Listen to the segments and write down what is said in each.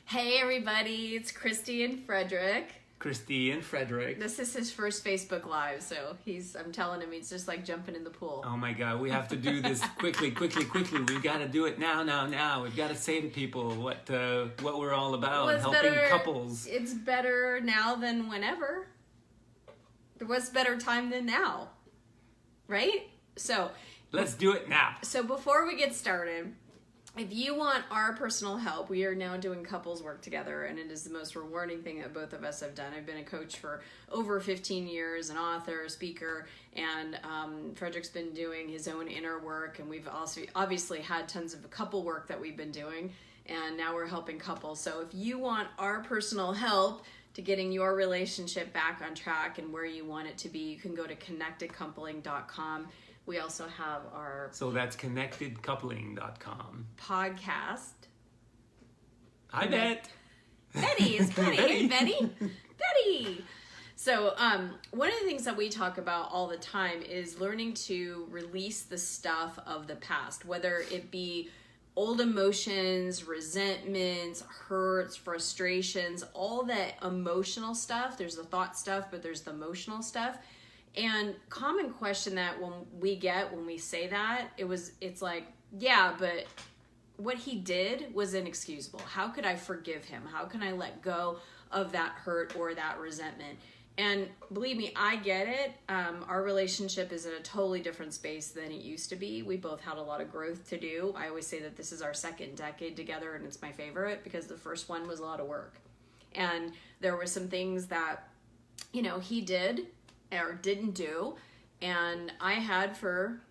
Hey everybody, it's Christy and Frederic. Christy and Frederic. This is his first Facebook Live, so I'm telling him he's just like jumping in the pool. Oh my God, we have to do this quickly. We've got to do it now. We've got to say to people what we're all about, well, helping couples. It's better now than whenever. There was better time than now, right? So let's do it now. So before we get started, if you want our personal help, we are now doing couples work together, and it is the most rewarding thing that both of us have done. I've been a coach for over 15 years, an author, a speaker, and Frederic's been doing his own inner work, and we've also obviously had tons of couple work that we've been doing, and now we're helping couples. So if you want our personal help to getting your relationship back on track and where you want it to be, you can go to connectedcoupling.com. We also have our... So that's connectedcoupling.com. Podcast. Hi, Bet. Betty is Betty. Hey, Betty. Betty. So one of the things that we talk about all the time is learning to release the stuff of the past, whether it be old emotions, resentments, hurts, frustrations, all that emotional stuff. There's the thought stuff, but there's the emotional stuff. And common question that when we say that, it's like, yeah, but what he did was inexcusable. How could I forgive him? How can I let go of that hurt or that resentment? And believe me, I get it. Our relationship is in a totally different space than it used to be. We both had a lot of growth to do. I always say that this is our second decade together, and it's my favorite because the first one was a lot of work. And there were some things that, he did or didn't do, and I had for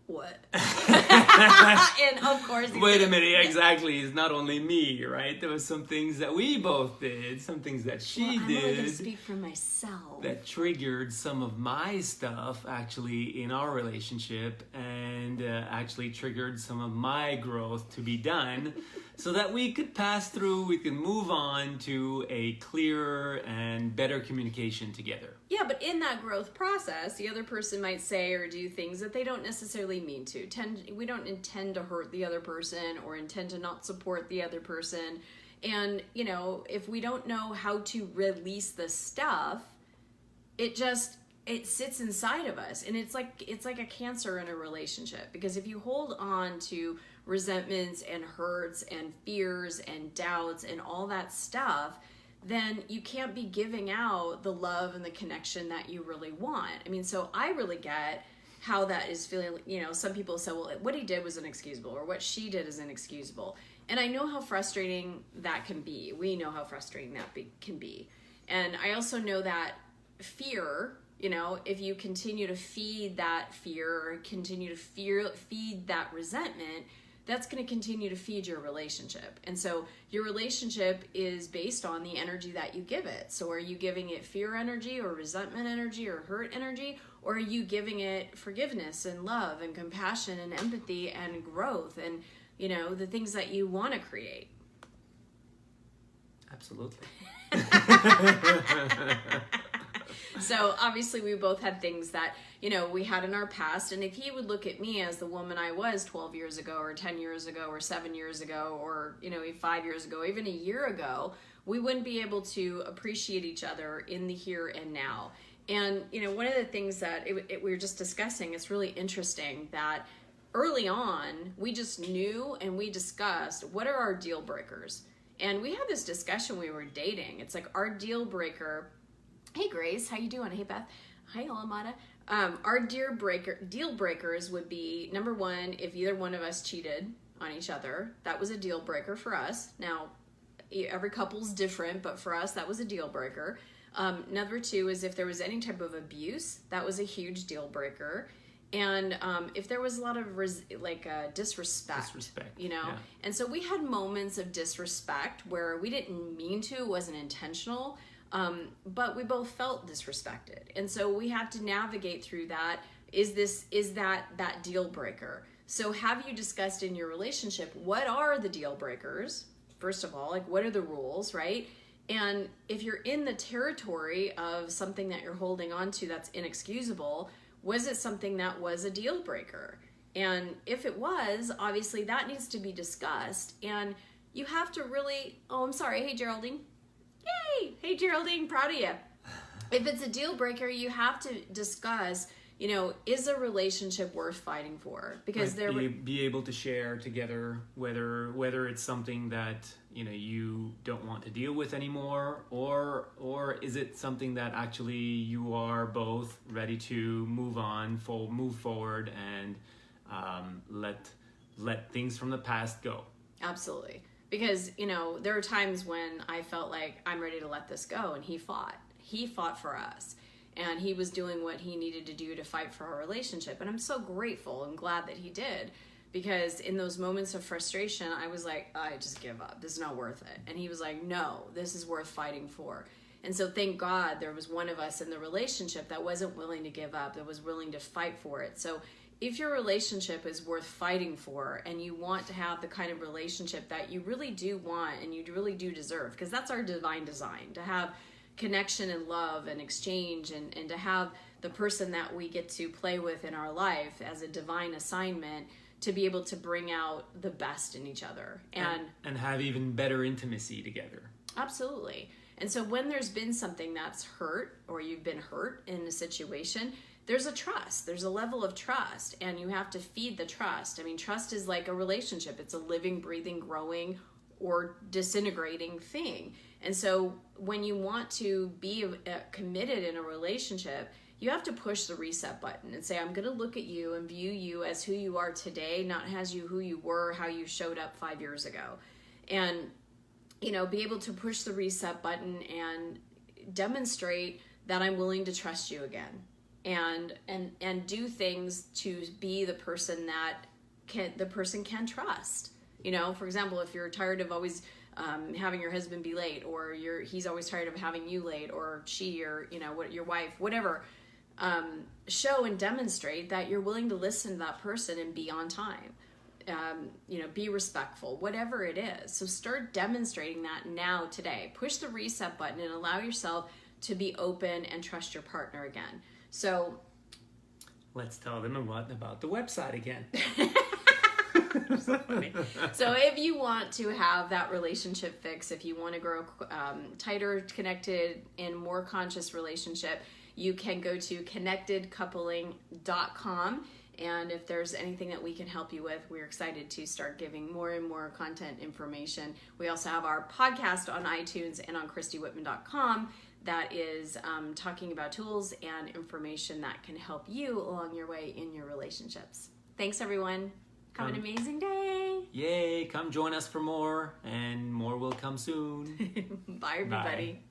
what? And of course, wait a minute, exactly. It's not only me, right? There was some things that we both did, some things that she did. I'm only going to speak for myself. That triggered some of my stuff actually in our relationship, and actually triggered some of my growth to be done, so that we could pass through, we can move on to a clearer and better communication together. Yeah, but in that growth process, the other person might say or do things that they don't necessarily mean to. We don't intend to hurt the other person or intend to not support the other person. And, if we don't know how to release the stuff, it sits inside of us. And it's like a cancer in a relationship. Because if you hold on to resentments and hurts and fears and doubts and all that stuff, then you can't be giving out the love and the connection that you really want. I mean, so I really get how that is feeling. Some people say, well, what he did was inexcusable, or what she did is inexcusable. And I know how frustrating that can be. We know how frustrating that can be. And I also know that fear, if you continue to feed that fear or continue to feed that resentment, that's going to continue to feed your relationship. And so your relationship is based on the energy that you give it. So are you giving it fear energy or resentment energy or hurt energy? Or are you giving it forgiveness and love and compassion and empathy and growth and, the things that you want to create? Absolutely. So obviously we both had things that, we had in our past. And if he would look at me as the woman I was 12 years ago or 10 years ago or 7 years ago or, 5 years ago, even a year ago, we wouldn't be able to appreciate each other in the here and now. And, one of the things that we were just discussing, it's really interesting that early on, we just knew and we discussed what are our deal breakers. And we had this discussion when we were dating. It's like our deal breaker. Hey Grace, how you doing? Hey Beth. Hi Alamada. Our deal breakers would be, number one, if either one of us cheated on each other, that was a deal breaker for us. Now, every couple's different, but for us, that was a deal breaker. Number two is if there was any type of abuse, that was a huge deal breaker. And if there was a lot of disrespect, yeah. And so we had moments of disrespect where we didn't mean to, it wasn't intentional, but we both felt disrespected. And so we have to navigate through that. Is that deal breaker? So have you discussed in your relationship, what are the deal breakers? First of all, what are the rules, right? And if you're in the territory of something that you're holding on to that's inexcusable, was it something that was a deal breaker? And if it was, obviously that needs to be discussed. And you have to really, oh, I'm sorry. Hey, Geraldine. Yay. Hey, Geraldine. Proud of you. If it's a deal breaker, you have to discuss, you know, is a relationship worth fighting for? Because be able to share together whether it's something that, you know, you don't want to deal with anymore, or is it something that actually you are both ready to move forward and let things from the past go. Absolutely. Because, you know, there are times when I felt like I'm ready to let this go, and he fought for us. And he was doing what he needed to do to fight for our relationship. And I'm so grateful and glad that he did. Because in those moments of frustration, I was like, I just give up. This is not worth it. And he was like, no, this is worth fighting for. And so thank God there was one of us in the relationship that wasn't willing to give up, that was willing to fight for it. So if your relationship is worth fighting for, and you want to have the kind of relationship that you really do want and you really do deserve, because that's our divine design, to have connection and love and exchange, and to have the person that we get to play with in our life as a divine assignment to be able to bring out the best in each other and have even better intimacy together. Absolutely. And so when there's been something that's hurt, or you've been hurt in a situation, there's a trust. There's a level of trust, and you have to feed the trust. I mean, trust is like a relationship. It's a living, breathing, growing, or disintegrating thing. And so when you want to be committed in a relationship, you have to push the reset button and say, I'm going to look at you and view you as who you are today, not as who you were, how you showed up 5 years ago. And, you know, be able to push the reset button and demonstrate that I'm willing to trust you again, and do things to be the person that the person can trust. You know, for example, if you're tired of always having your husband be late, or he's always tired of having you late, or she, or, you know, what, your wife, whatever, show and demonstrate that you're willing to listen to that person and be on time. You know, be respectful, whatever it is. So start demonstrating that now, today. Push the reset button and allow yourself to be open and trust your partner again. So let's tell them about the website again. So funny. So if you want to have that relationship fix, if you want to grow tighter, connected, and more conscious relationship, you can go to connectedcoupling.com. And if there's anything that we can help you with, we're excited to start giving more and more content information. We also have our podcast on iTunes and on ChristyWhitman.com that is talking about tools and information that can help you along your way in your relationships. Thanks, everyone. Have an amazing day. Yay. Come join us for more, and more will come soon. Bye, everybody. Bye.